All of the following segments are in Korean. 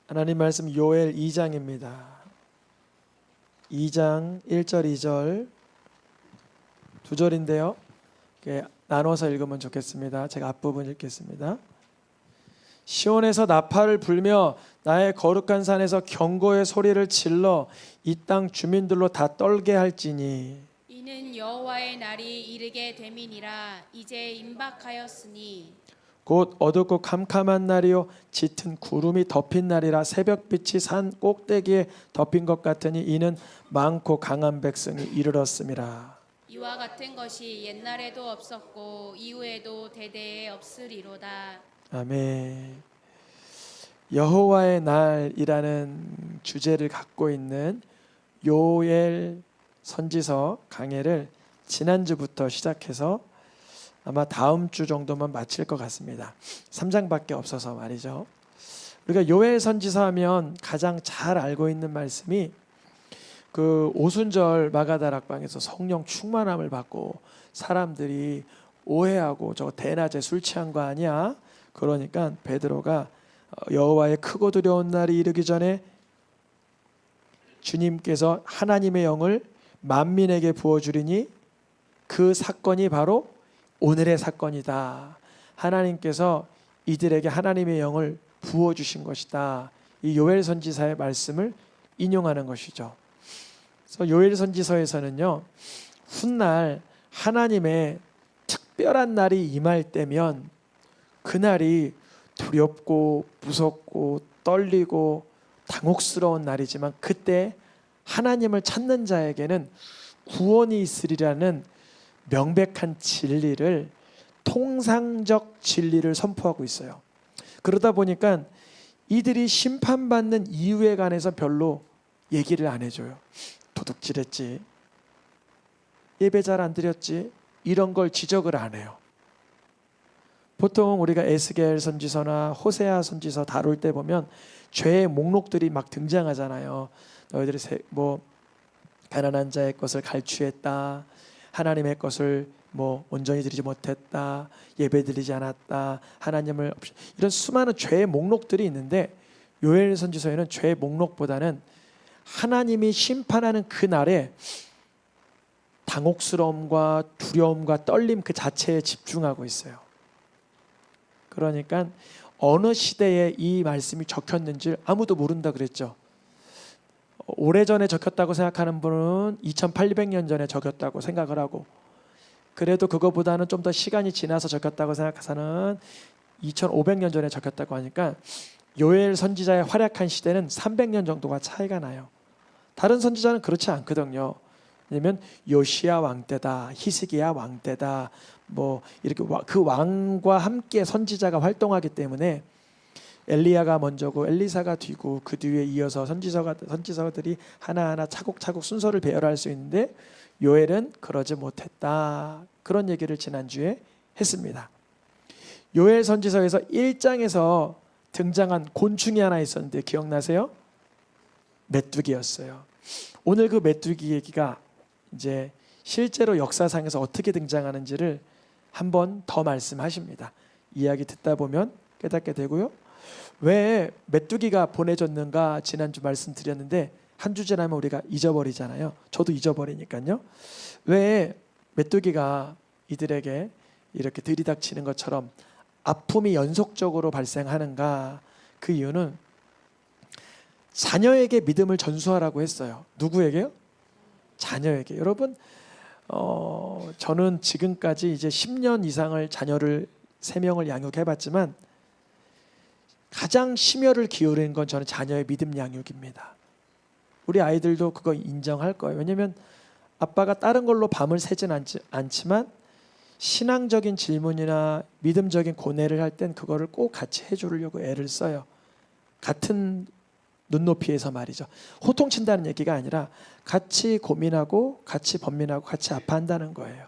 하나님 말씀 요엘 2장입니다. 2장 1절 2절 두 절인데요. 나눠서 읽으면 좋겠습니다. 제가 앞부분 읽겠습니다. 시온에서 나팔을 불며 나의 거룩한 산에서 경고의 소리를 질러 이 땅 주민들로 다 떨게 할지니 이는 여호와의 날이 이르게 됨이니라. 이제 임박하였으니 곧 어둡고 캄캄한 날이요 짙은 구름이 덮인 날이라. 새벽빛이 산 꼭대기에 덮인 것 같으니 이는 많고 강한 백성이 이르렀음이라. 이와 같은 것이 옛날에도 없었고 이후에도 대대에 없으리로다. 아멘. 여호와의 날이라는 주제를 갖고 있는 요엘 선지서 강해를 지난주부터 시작해서 아마 다음 주 정도만 마칠 것 같습니다. 3장밖에 없어서 말이죠. 우리가 요엘 선지서 하면 가장 잘 알고 있는 말씀이 그 오순절 마가다락방에서 성령 충만함을 받고 사람들이 오해하고 저거 대낮에 술 취한 거 아니야? 그러니까 베드로가 여호와의 크고 두려운 날이 이르기 전에 주님께서 하나님의 영을 만민에게 부어주리니 그 사건이 바로 오늘의 사건이다. 하나님께서 이들에게 하나님의 영을 부어주신 것이다. 이 요엘 선지서의 말씀을 인용하는 것이죠. 그래서 요엘 선지서에서는요, 훗날 하나님의 특별한 날이 임할 때면 그날이 두렵고 무섭고 떨리고 당혹스러운 날이지만 그때 하나님을 찾는 자에게는 구원이 있으리라는 명백한 진리를, 통상적 진리를 선포하고 있어요. 그러다 보니까 이들이 심판받는 이유에 관해서 별로 얘기를 안 해줘요. 도둑질했지, 예배 잘 안 드렸지, 이런 걸 지적을 안 해요. 보통 우리가 에스겔 선지서나 호세아 선지서 다룰 때 보면 죄의 목록들이 막 등장하잖아요. 너희들이 가난한 자의 것을 갈취했다, 하나님의 것을 온전히 드리지 못했다, 예배 드리지 않았다, 하나님을 이런 수많은 죄의 목록들이 있는데 요엘 선지서에는 죄의 목록보다는 하나님이 심판하는 그 날에 당혹스러움과 두려움과 떨림 그 자체에 집중하고 있어요. 그러니까 어느 시대에 이 말씀이 적혔는지 아무도 모른다 그랬죠. 오래전에 적혔다고 생각하는 분은 2800년 전에 적혔다고 생각을 하고, 그래도 그거보다는 좀 더 시간이 지나서 적혔다고 생각해서는 2500년 전에 적혔다고 하니까 요엘 선지자의 활약한 시대는 300년 정도가 차이가 나요. 다른 선지자는 그렇지 않거든요. 왜냐면 요시야 왕 때다, 히스기야 왕 때다, 이렇게 그 왕과 함께 선지자가 활동하기 때문에 엘리야가 먼저고 엘리사가 뒤고 그 뒤에 이어서 선지서들이 하나하나 차곡차곡 순서를 배열할 수 있는데 요엘은 그러지 못했다. 그런 얘기를 지난주에 했습니다. 요엘 선지서에서 1장에서 등장한 곤충이 하나 있었는데 기억나세요? 메뚜기였어요. 오늘 그 메뚜기 얘기가 이제 실제로 역사상에서 어떻게 등장하는지를 한 번 더 말씀하십니다. 이야기 듣다 보면 깨닫게 되고요. 왜 메뚜기가 보내줬는가 지난주 말씀드렸는데 한 주 지나면 우리가 잊어버리잖아요. 저도 잊어버리니까요. 왜 메뚜기가 이들에게 이렇게 들이닥치는 것처럼 아픔이 연속적으로 발생하는가? 그 이유는 자녀에게 믿음을 전수하라고 했어요. 누구에게요? 자녀에게. 여러분, 저는 지금까지 이제 10년 이상을 자녀를 3명을 양육해봤지만 가장 심혈을 기울이는 건 저는 자녀의 믿음 양육입니다. 우리 아이들도 그거 인정할 거예요. 왜냐하면 아빠가 다른 걸로 밤을 새진 않지만 신앙적인 질문이나 믿음적인 고뇌를 할 땐 그거를 꼭 같이 해주려고 애를 써요. 같은 눈높이에서 말이죠. 호통친다는 얘기가 아니라 같이 고민하고 같이 번민하고 같이 아파한다는 거예요.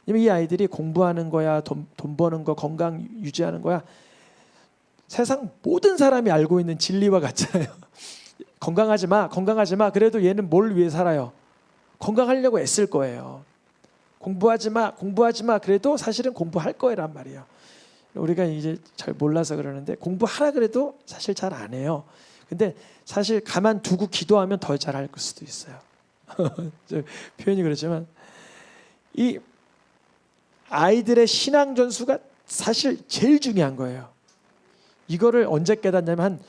이 아이들이 공부하는 거야, 돈 버는 거, 건강 유지하는 거야, 세상 모든 사람이 알고 있는 진리와 같잖아요. 건강하지 마. 그래도 얘는 뭘 위해 살아요? 건강하려고 애쓸 거예요. 공부하지 마. 그래도 사실은 공부할 거란 말이에요. 우리가 이제 잘 몰라서 그러는데 공부하라 그래도 사실 잘 안 해요. 근데 사실 가만 두고 기도하면 더 잘할 수도 있어요. 표현이 그렇지만 이 아이들의 신앙 전수가 사실 제일 중요한 거예요. 이거를 언제 깨닫냐면 한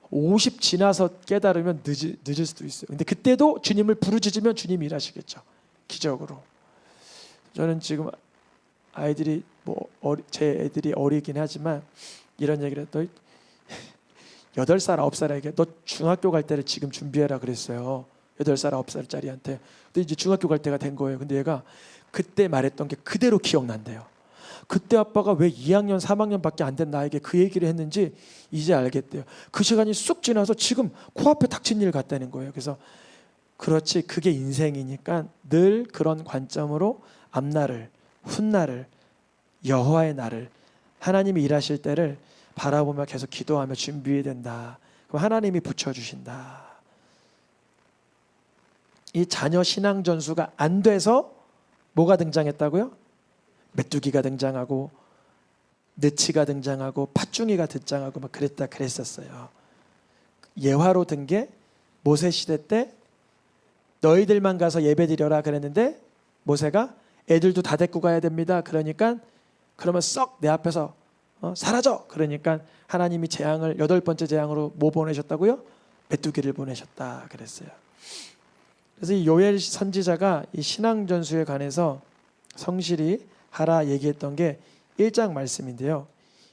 50 지나서 깨달으면 늦을 수도 있어요. 근데 그때도 주님을 부르짖으면 주님이 일하시겠죠. 기적으로. 저는 지금 아이들이 제 애들이 어리긴 하지만 이런 얘기를 너 8살 9살에게 너 중학교 갈 때를 지금 준비해라 그랬어요. 8살 9살짜리한테. 근데 이제 중학교 갈 때가 된 거예요. 근데 얘가 그때 말했던 게 그대로 기억난대요. 그때 아빠가 왜 2학년 3학년밖에 안 된 나에게 그 얘기를 했는지 이제 알겠대요. 그 시간이 쑥 지나서 지금 코앞에 닥친 일 같다는 거예요. 그래서 그렇지, 그게 인생이니까 늘 그런 관점으로 앞날을, 훗날을, 여호와의 날을, 하나님이 일하실 때를 바라보며 계속 기도하며 준비해야 된다. 그럼 하나님이 붙여주신다. 이 자녀 신앙 전수가 안 돼서 뭐가 등장했다고요? 메뚜기가 등장하고 느치가 등장하고 팥중이가 등장하고 막 그랬었어요. 예화로 든 게 모세 시대 때 너희들만 가서 예배드려라 그랬는데 모세가 애들도 다 데리고 가야 됩니다. 그러니까 그러면 썩 내 앞에서 사라져. 그러니까 하나님이 재앙을 8번째 재앙으로 뭐 보내셨다고요? 메뚜기를 보내셨다 그랬어요. 그래서 이 요엘 선지자가 이 신앙 전수에 관해서 성실히 하라 얘기했던 게 1장 말씀인데요.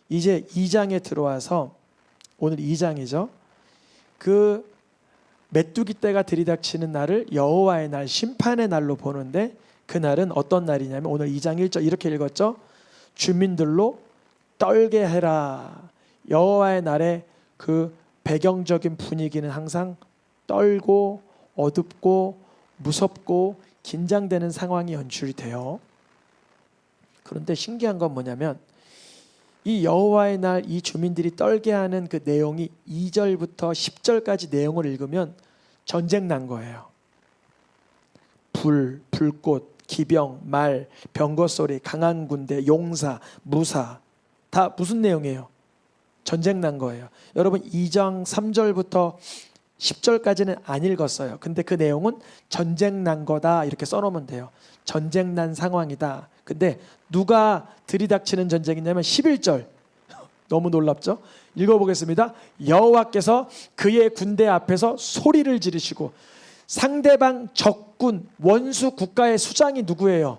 이제 2장에 들어와서 오늘 2장이죠. 그 메뚜기 떼가 들이닥치는 날을 여호와의 날, 심판의 날로 보는데 그 날은 어떤 날이냐면 오늘 2장 1절 이렇게 읽었죠. 주민들로 떨게 해라. 여호와의 날에 그 배경적인 분위기는 항상 떨고 어둡고 무섭고 긴장되는 상황이 연출이 돼요. 그런데 신기한 건 뭐냐면 이 여호와의 날 이 주민들이 떨게 하는 그 내용이 2절부터 10절까지 내용을 읽으면 전쟁 난 거예요. 불꽃, 기병, 말, 병거 소리, 강한 군대, 용사, 무사 다 무슨 내용이에요? 전쟁 난 거예요. 여러분 2장 3절부터 10절까지는 안 읽었어요. 근데 그 내용은 전쟁 난 거다 이렇게 써놓으면 돼요. 전쟁 난 상황이다. 근데 누가 들이닥치는 전쟁이냐면 11절 너무 놀랍죠? 읽어보겠습니다. 여호와께서 그의 군대 앞에서 소리를 지르시고 상대방 적군 원수 국가의 수장이 누구예요?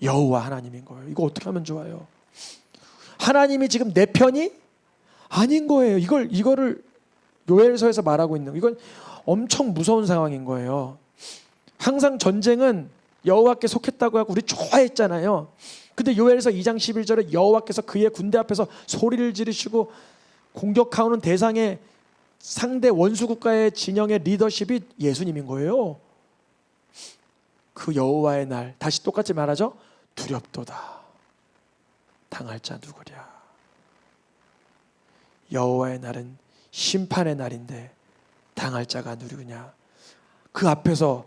여호와 하나님인 거예요. 이거 어떻게 하면 좋아요? 하나님이 지금 내 편이 아닌 거예요. 이거를 요엘서에서 말하고 있는 거. 이건 엄청 무서운 상황인 거예요. 항상 전쟁은 여호와께 속했다고 하고 우리 좋아했잖아요. 근데 요엘서 2장 11절에 여호와께서 그의 군대 앞에서 소리를 지르시고 공격하오는 대상의 상대 원수 국가의 진영의 리더십이 예수님인 거예요. 그 여호와의 날 다시 똑같이 말하죠. 두렵도다. 당할 자 누구랴. 여호와의 날은 심판의 날인데 당할 자가 누구냐. 그 앞에서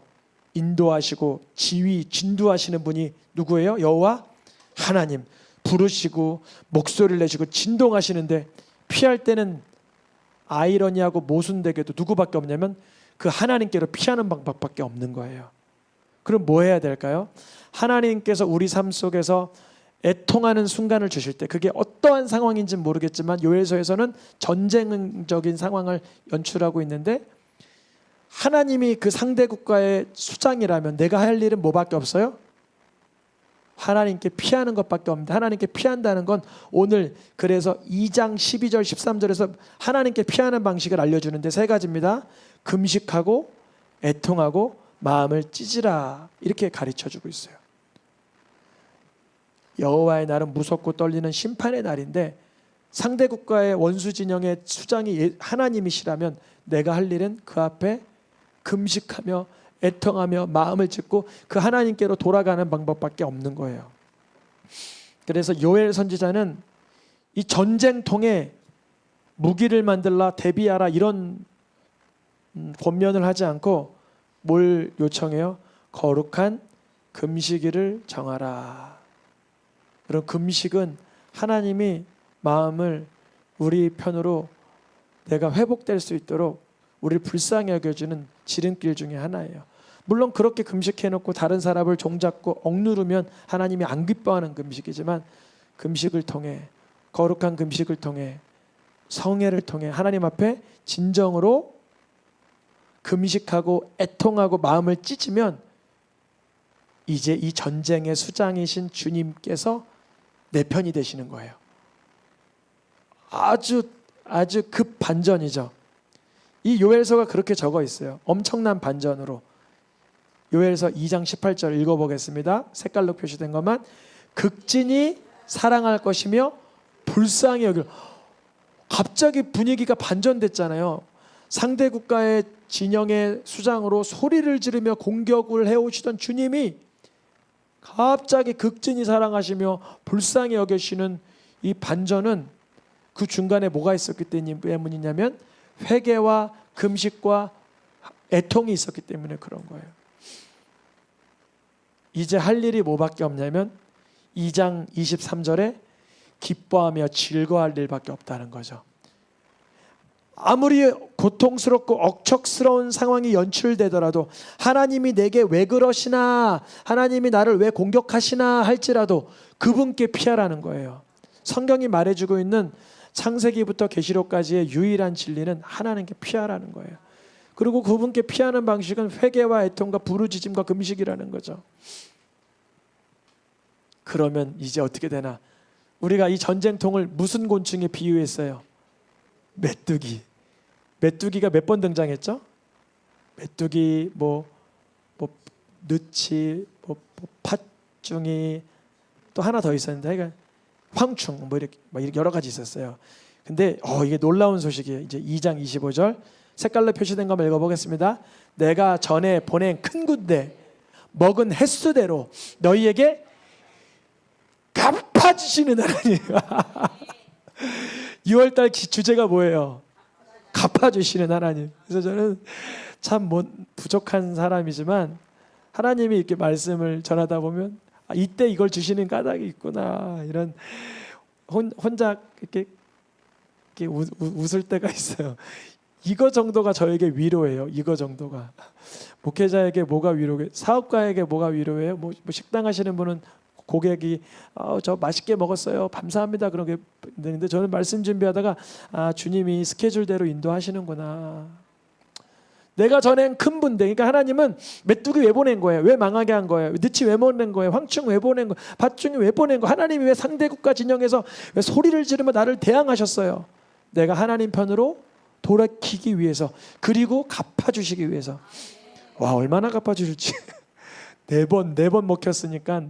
인도하시고 지휘 진두하시는 분이 누구예요? 여호와 하나님. 부르시고 목소리를 내시고 진동하시는데 피할 때는 아이러니하고 모순되게도 누구밖에 없냐면 그 하나님께로 피하는 방법밖에 없는 거예요. 그럼 뭐 해야 될까요? 하나님께서 우리 삶 속에서 애통하는 순간을 주실 때 그게 어떠한 상황인지는 모르겠지만 요엘서에서는 전쟁적인 상황을 연출하고 있는데 하나님이 그 상대 국가의 수장이라면 내가 할 일은 뭐밖에 없어요? 하나님께 피하는 것밖에 없는데 하나님께 피한다는 건 오늘 그래서 2장 12절 13절에서 하나님께 피하는 방식을 알려주는데 3가지입니다. 금식하고 애통하고 마음을 찢으라 이렇게 가르쳐주고 있어요. 여호와의 날은 무섭고 떨리는 심판의 날인데 상대 국가의 원수 진영의 수장이 하나님이시라면 내가 할 일은 그 앞에 금식하며 애통하며 마음을 찢고 그 하나님께로 돌아가는 방법밖에 없는 거예요. 그래서 요엘 선지자는 이 전쟁통에 무기를 만들라 대비하라 이런 권면을 하지 않고 뭘 요청해요? 거룩한 금식일을 정하라. 그럼 금식은 하나님이 마음을 우리 편으로 내가 회복될 수 있도록 우리를 불쌍히 여겨주는 지름길 중에 하나예요. 물론 그렇게 금식해놓고 다른 사람을 종잡고 억누르면 하나님이 안 기뻐하는 금식이지만, 금식을 통해, 거룩한 금식을 통해, 성회를 통해 하나님 앞에 진정으로 금식하고 애통하고 마음을 찢으면 이제 이 전쟁의 수장이신 주님께서 내 편이 되시는 거예요. 아주 급 반전이죠. 이 요엘서가 그렇게 적어 있어요. 엄청난 반전으로. 요엘서 2장 18절 읽어보겠습니다. 색깔로 표시된 것만. 극진히 사랑할 것이며 불쌍히 여길. 갑자기 분위기가 반전됐잖아요. 상대 국가의 진영의 수장으로 소리를 지르며 공격을 해오시던 주님이 갑자기 극진히 사랑하시며 불쌍히 여기시는 이 반전은 그 중간에 뭐가 있었기 때문이냐면 회개와 금식과 애통이 있었기 때문에 그런 거예요. 이제 할 일이 뭐밖에 없냐면 2장 23절에 기뻐하며 즐거워할 일밖에 없다는 거죠. 아무리 고통스럽고 억척스러운 상황이 연출되더라도 하나님이 내게 왜 그러시나, 하나님이 나를 왜 공격하시나 할지라도 그분께 피하라는 거예요. 성경이 말해주고 있는 창세기부터 계시록까지의 유일한 진리는 하나님께 피하라는 거예요. 그리고 그분께 피하는 방식은 회개와 애통과 부르짖음과 금식이라는 거죠. 그러면 이제 어떻게 되나? 우리가 이 전쟁통을 무슨 곤충에 비유했어요? 메뚜기. 메뚜기가 몇 번 등장했죠? 메뚜기, 느치, 팥중이, 또 하나 더 있었는데, 그러니까 황충, 이렇게 여러 가지 있었어요. 근데 이게 놀라운 소식이에요. 이제 2장 25절 색깔로 표시된 거 읽어보겠습니다. 내가 전에 보낸 큰 군대 먹은 횟수대로 너희에게 갚아주시는 하나님. 6월달 주제가 뭐예요? 갚아주시는 하나님. 그래서 저는 참 부족한 사람이지만 하나님이 이렇게 말씀을 전하다 보면 이때 이걸 주시는 까닭이 있구나, 이런 혼자 이렇게 웃을 때가 있어요. 이거 정도가 저에게 위로예요. 이거 정도가. 목회자에게 뭐가 위로예요? 사업가에게 뭐가 위로예요? 뭐 식당 하시는 분은 고객이 저 맛있게 먹었어요, 감사합니다, 그런 게 있는데, 저는 말씀 준비하다가 주님이 스케줄대로 인도하시는구나. 내가 전엔 큰 분대. 그러니까 하나님은 메뚜기 왜 보낸 거예요? 왜 망하게 한 거예요? 느치 왜 보낸 거예요? 황충 왜 보낸 거예요? 밭중이 왜 보낸 거예요? 하나님이 왜 상대국가 진영에서 왜 소리를 지르며 나를 대항하셨어요? 내가 하나님 편으로 돌이키기 위해서, 그리고 갚아주시기 위해서. 와, 얼마나 갚아주실지. 네 번 먹혔으니까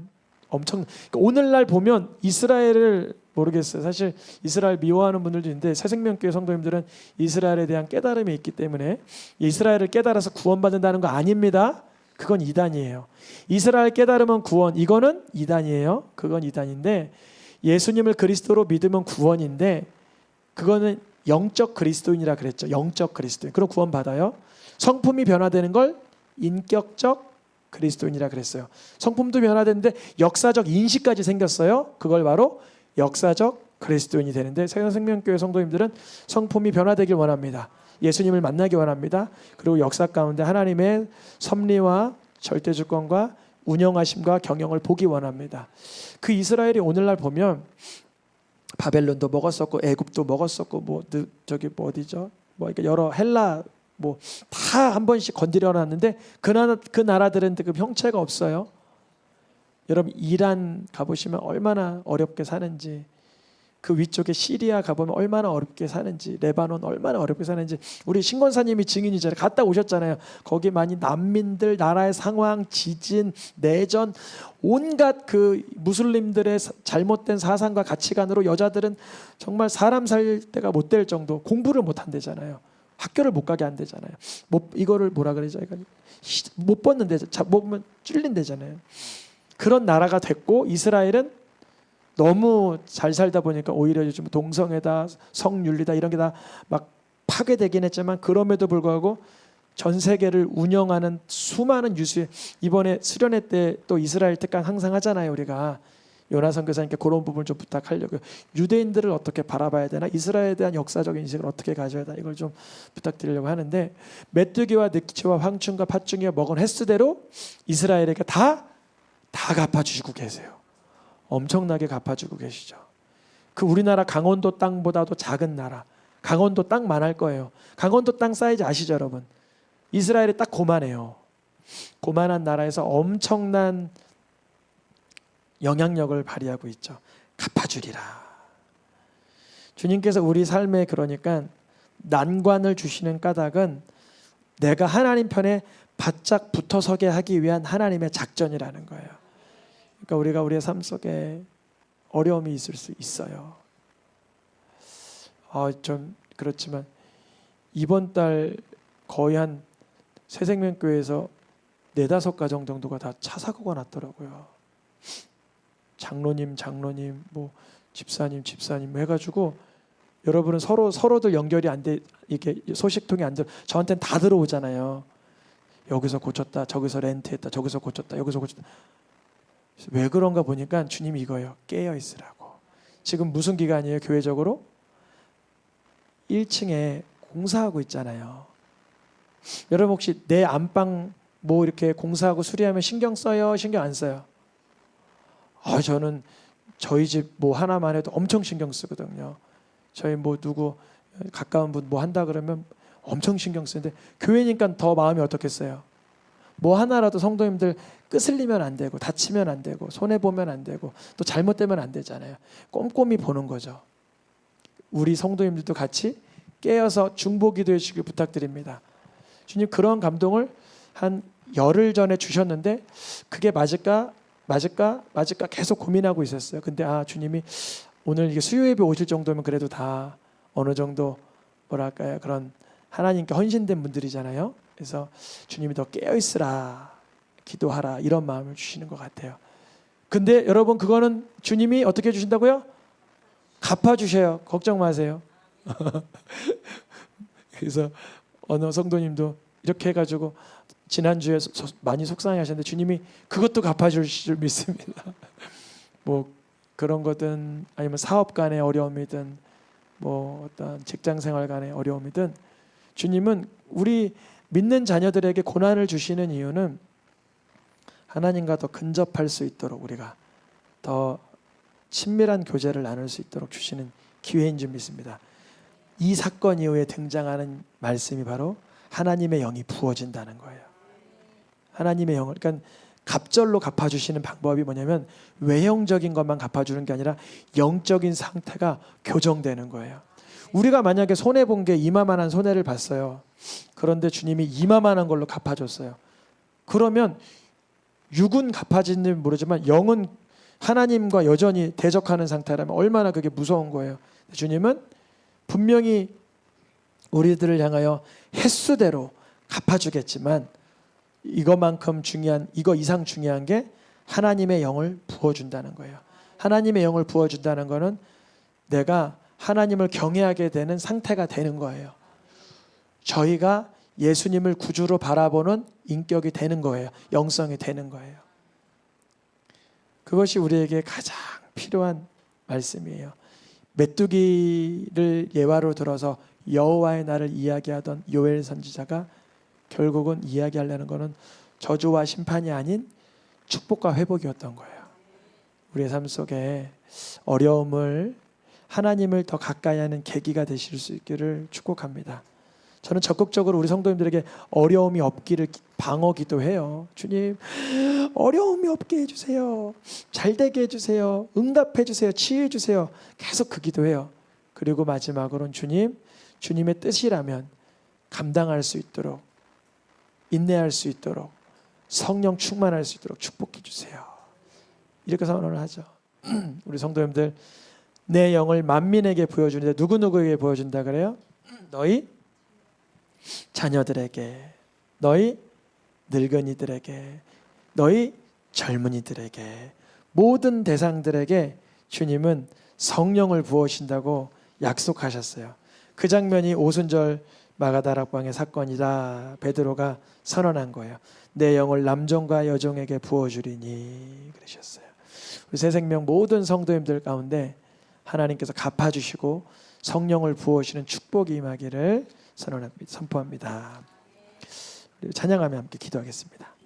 엄청. 오늘날 보면 이스라엘을 모르겠어요. 사실 이스라엘 미워하는 분들도 있는데 새생명교회 성도님들은 이스라엘에 대한 깨달음이 있기 때문에 이스라엘을 깨달아서 구원받는다는 거 아닙니다. 그건 이단이에요. 이스라엘 깨달으면 구원, 이거는 이단이에요. 그건 이단인데, 예수님을 그리스도로 믿으면 구원인데 그거는 영적 그리스도인이라 그랬죠. 영적 그리스도인. 그럼 구원 받아요. 성품이 변화되는 걸 인격적 그리스도인이라 그랬어요. 성품도 변화되는데 역사적 인식까지 생겼어요. 그걸 바로 역사적 그리스도인이 되는데, 새생명교회 성도님들은 성품이 변화되길 원합니다. 예수님을 만나기 원합니다. 그리고 역사 가운데 하나님의 섭리와 절대주권과 운영하심과 경영을 보기 원합니다. 그 이스라엘이 오늘날 보면 바벨론도 먹었었고 애굽도 먹었었고 어디죠? 여러 헬라 다 한 번씩 건드려 놨는데 그 나라들은 그 형체가 없어요. 여러분 이란 가보시면 얼마나 어렵게 사는지, 그 위쪽에 시리아 가보면 얼마나 어렵게 사는지, 레바논 얼마나 어렵게 사는지 우리 신권사님이 증인이잖아요. 갔다 오셨잖아요. 거기 많이 난민들, 나라의 상황, 지진, 내전, 온갖 그 무슬림들의 잘못된 사상과 가치관으로 여자들은 정말 사람 살 때가 못 될 정도, 공부를 못 한대잖아요. 학교를 못 가게 한대잖아요. 이거를 뭐라 그러죠? 못 벗는데, 먹으면 찔린대잖아요. 그런 나라가 됐고, 이스라엘은 너무 잘 살다 보니까 오히려 요즘 동성애다, 성윤리다 이런 게 다 막 파괴되긴 했지만, 그럼에도 불구하고 전 세계를 운영하는 수많은 이번에 수련회 때 또 이스라엘 특강 항상 하잖아요. 우리가 요나 선교사님께 그런 부분을 좀 부탁하려고요. 유대인들을 어떻게 바라봐야 되나, 이스라엘에 대한 역사적 인식을 어떻게 가져야 되나, 이걸 좀 부탁드리려고 하는데, 메뚜기와 늑치와 황충과 팥중이가 먹은 횟수대로 이스라엘에게 다 갚아주시고 계세요. 엄청나게 갚아주고 계시죠. 그 우리나라 강원도 땅보다도 작은 나라, 강원도 땅만 할 거예요. 강원도 땅 사이즈 아시죠, 여러분? 이스라엘이 딱 고만해요. 고만한 나라에서 엄청난 영향력을 발휘하고 있죠. 갚아주리라. 주님께서 우리 삶에 그러니까 난관을 주시는 까닭은 내가 하나님 편에 바짝 붙어서게 하기 위한 하나님의 작전이라는 거예요. 그러니까 우리가 우리의 삶 속에 어려움이 있을 수 있어요. 좀 그렇지만 이번 달 거의 한 새생명교회에서 4-5가정 정도가 다 차 사고가 났더라고요. 장로님, 뭐 집사님 뭐 해가지고 여러분은 서로들 연결이 안 돼, 이게 소식통이 안 들어. 저한테는 다 들어오잖아요. 여기서 고쳤다, 저기서 렌트했다, 저기서 고쳤다, 여기서 고쳤다. 왜 그런가 보니까 주님이 이거예요. 깨어 있으라고. 지금 무슨 기간이에요? 교회적으로 1층에 공사하고 있잖아요. 여러분 혹시 내 안방 뭐 이렇게 공사하고 수리하면 신경 써요? 신경 안 써요? 저는 저희 집 뭐 하나만 해도 엄청 신경 쓰거든요. 저희 뭐 누구 가까운 분 뭐 한다 그러면 엄청 신경 쓰는데, 교회니까 더 마음이 어떻겠어요? 뭐 하나라도 성도님들 끄슬리면 안 되고, 다치면 안 되고, 손해 보면 안 되고, 또 잘못되면 안 되잖아요. 꼼꼼히 보는 거죠. 우리 성도님들도 같이 깨어서 중보기도해 주시길 부탁드립니다. 주님, 그런 감동을 한 열흘 전에 주셨는데 그게 맞을까 계속 고민하고 있었어요. 근데 주님이 오늘 이게 수요 예배 오실 정도면 그래도 다 어느 정도 뭐랄까요, 그런 하나님께 헌신된 분들이잖아요. 그래서 주님이 더 깨어 있으라, 기도하라, 이런 마음을 주시는 것 같아요. 근데 여러분, 그거는 주님이 어떻게 주신다고요? 갚아주셔요. 걱정 마세요. 그래서 어느 성도님도 이렇게 해가지고 지난주에 많이 속상해 하셨는데 주님이 그것도 갚아줄 줄 믿습니다. 뭐 그런 거든 아니면 사업 간의 어려움이든 뭐 어떤 직장 생활 간의 어려움이든 주님은 우리 믿는 자녀들에게 고난을 주시는 이유는 하나님과 더 근접할 수 있도록, 우리가 더 친밀한 교제를 나눌 수 있도록 주시는 기회인 줄 믿습니다. 이 사건 이후에 등장하는 말씀이 바로 하나님의 영이 부어진다는 거예요. 하나님의 영을, 그러니까 갑절로 갚아주시는 방법이 뭐냐면 외형적인 것만 갚아주는 게 아니라 영적인 상태가 교정되는 거예요. 우리가 만약에 손해본 게 이마만한 손해를 봤어요. 그런데 주님이 이마만한 걸로 갚아줬어요. 그러면 육은 갚아지는지 모르지만 영은 하나님과 여전히 대적하는 상태라면 얼마나 그게 무서운 거예요. 주님은 분명히 우리들을 향하여 횟수대로 갚아주겠지만 이것만큼 중요한, 이거 이상 중요한 게 하나님의 영을 부어준다는 거예요. 하나님의 영을 부어준다는 거는 내가 하나님을 경외하게 되는 상태가 되는 거예요. 저희가 예수님을 구주로 바라보는 인격이 되는 거예요. 영성이 되는 거예요. 그것이 우리에게 가장 필요한 말씀이에요. 메뚜기를 예화로 들어서 여호와의 날을 이야기하던 요엘 선지자가 결국은 이야기하려는 것은 저주와 심판이 아닌 축복과 회복이었던 거예요. 우리의 삶 속에 어려움을, 하나님을 더 가까이 하는 계기가 되실 수 있기를 축복합니다. 저는 적극적으로 우리 성도님들에게 어려움이 없기를 방어 기도해요. 주님, 어려움이 없게 해주세요. 잘 되게 해주세요. 응답해 주세요. 치유해 주세요. 계속 그 기도해요. 그리고 마지막으로는 주님의 뜻이라면 감당할 수 있도록, 인내할 수 있도록, 성령 충만할 수 있도록 축복해 주세요. 이렇게 선언을 하죠. 우리 성도님들, 내 영을 만민에게 보여주는데 누구에게 보여준다 그래요? 너희 자녀들에게, 너희 늙은이들에게, 너희 젊은이들에게, 모든 대상들에게 주님은 성령을 부어신다고 약속하셨어요. 그 장면이 오순절 마가다락방의 사건이다 베드로가 선언한 거예요. 내 영을 남종과 여종에게 부어주리니 그러셨어요. 우리 새생명 모든 성도님들 가운데 하나님께서 갚아주시고 성령을 부어주시는 축복이 임하기를 선포합니다. 우리 찬양하며 함께 기도하겠습니다.